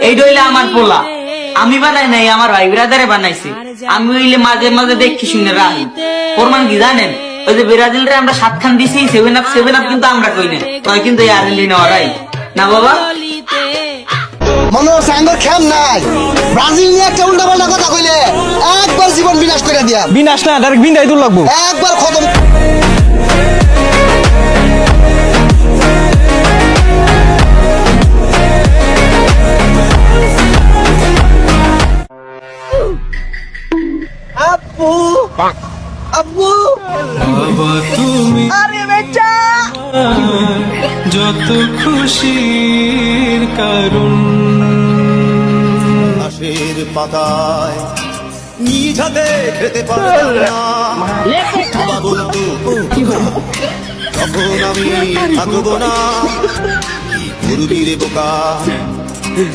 এই হইলে আমার পোলা, আমি বানাই নাই, আমার ভাই ব্রাদারে বানাইছি। আমি হইলে মাঝে মাঝে দেখি শুনে রাখি। প্রমাণ কি জানেন? ওই যে ব্রাজিল রে আমরা 7 খান দিছি, 7 আপ কিন্তু আমরা কই না, তবে কিন্তু আর্জেন্টিনা ওরাই না বাবা। মনো সাঙ্গর খেম নাই, ব্রাজিল নিয়ে একটা উল্টাপাল্টা কথা কইলে একবার জীবন বিনাশ করে দিয়া। বিনাশ না, ডাইরেক্ট বিন্দাই দূর লাগবো। একবার খতম। আব্বু আব্বু বাবা তুমি আরে বেটা যত খুশির কারণ। ঘাসের পাতায় নিঝাতে খেতে পারতাম না, বাবা বলতো তখন আমি থাকবো না, কি করবি রে বোকা,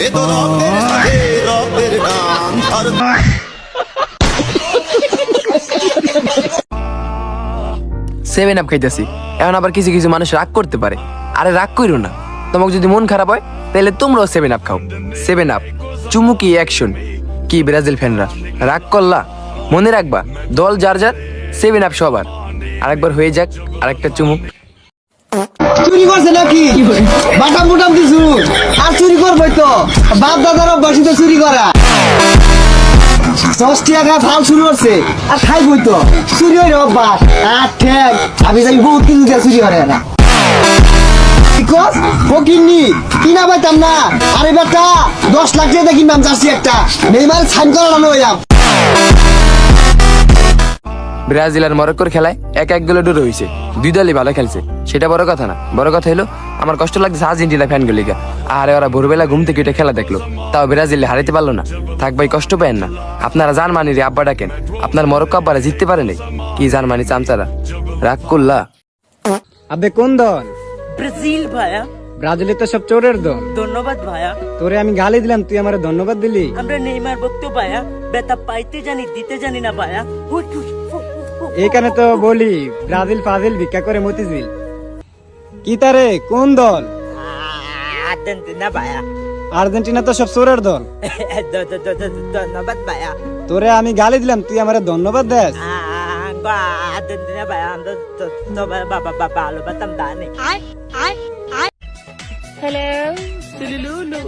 এ তো রবের সাথে রবের নাম আর 7 আপ খাইতেছি, এখন আবার কিছু কিছু মানুষ রাগ করতে পারে। আরে রাগ কইরো না, তোমাকে যদি মন খারাপ হয় তাহলে তোমরাও 7 আপ খাও। 7 আপ চুমুকি অ্যাকশন। কি ব্রাজিল ফ্যানরা রাগ করলা? মনে রাখবা দল যার যার, 7 আপ সবার। আরেকবার হয়ে যাক আরেকটা চুমুক। চুরি করছে নাকি? বাটাম বুটাম কিছু আর চুরি করবই তো, বাপ দাদার অভ্যাসই তো চুরি করা। 10 টাকা ফাল শুরু করছে আর খাইবই তো, চুরি হইল অভ্যাস। আর ঠেক আমি যাই বহুত কিছু দিয়ে চুরি করে না। ফকিরনি কিনা পাইতাম না। আরে বেটা 10 লাখ টাকা কিনবাম জার্সি একটা, নেইমার সাইন করানো হইয়াম। ব্রাজিল আর মরক্কোর খেলায় 1-1 গোলে ড্র হয়েছে। দুই দলই ভালো খেলছে, সেটা বড় কথা না। বড় কথা হলো আমার কষ্ট লাগছে আর্জেন্টিনা ফ্যানগুলিকে। আরে ওরা ভোরবেলা ঘুম থেকে উঠে খেলা দেখলো, তাও ব্রাজিল হারাইতে পারলো না। থাক ভাই, কষ্ট পেন না। আপনারা জার্মানির আব্বা ডাকেন, আপনার মরক্কো আব্বারা জিততে পারে নাই। কি জার্মানি চামচারা রাগ করলা? আবে কোন দল? ব্রাজিল ভাইয়া। ব্রাজিলে তো সব চোরের দল। ধন্যবাদ ভাইয়া। তোরে আমি গালি দিলাম, তুই আমার ধন্যবাদ দিলি। আমরা নেইমার ভক্ত ভাইয়া, বেতা পাইতে জানি দিতে জানি না ভাইয়া। এইখানে তো বলি ব্রাজিল ফাজিল ভিক্ষা করে মতিঝিল। কি তারে কোন দল? আর্জেন্টিনা ভাইয়া। আর্জেন্টিনা তো সব চোরের দল। ধন্যবাদ ভাইয়া। তোরে আমি গালি দিলাম, তুই আমার ধন্যবাদ দেস। আর্জেন্টিনা ভাইয়া, আমরা বাবা ভালো বাতাম দানে। Hello. Lulu.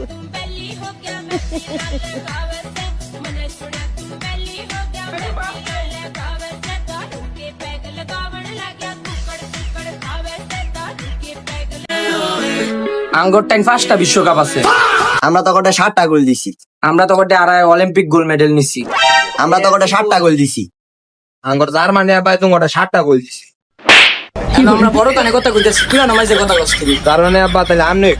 আঙ্গর টাইম 5টা বিশ্বকাপ আছে। আমরা তো কটা 7টা গোল দিছি। আমরা তো কোটে আড়াই অলিম্পিক গোল্ড মেডেল নিছি। আমরা তো কটা 7টা গোল দিছি। আঙ্গর জার্মানি আবার তুমি কোটে 7টা গোল দিছি। আমরা বড় কানে কথা কইতেছি, তুই না মাঝে কথা কইছিস। কারণে আব্বা তাহলে আমনে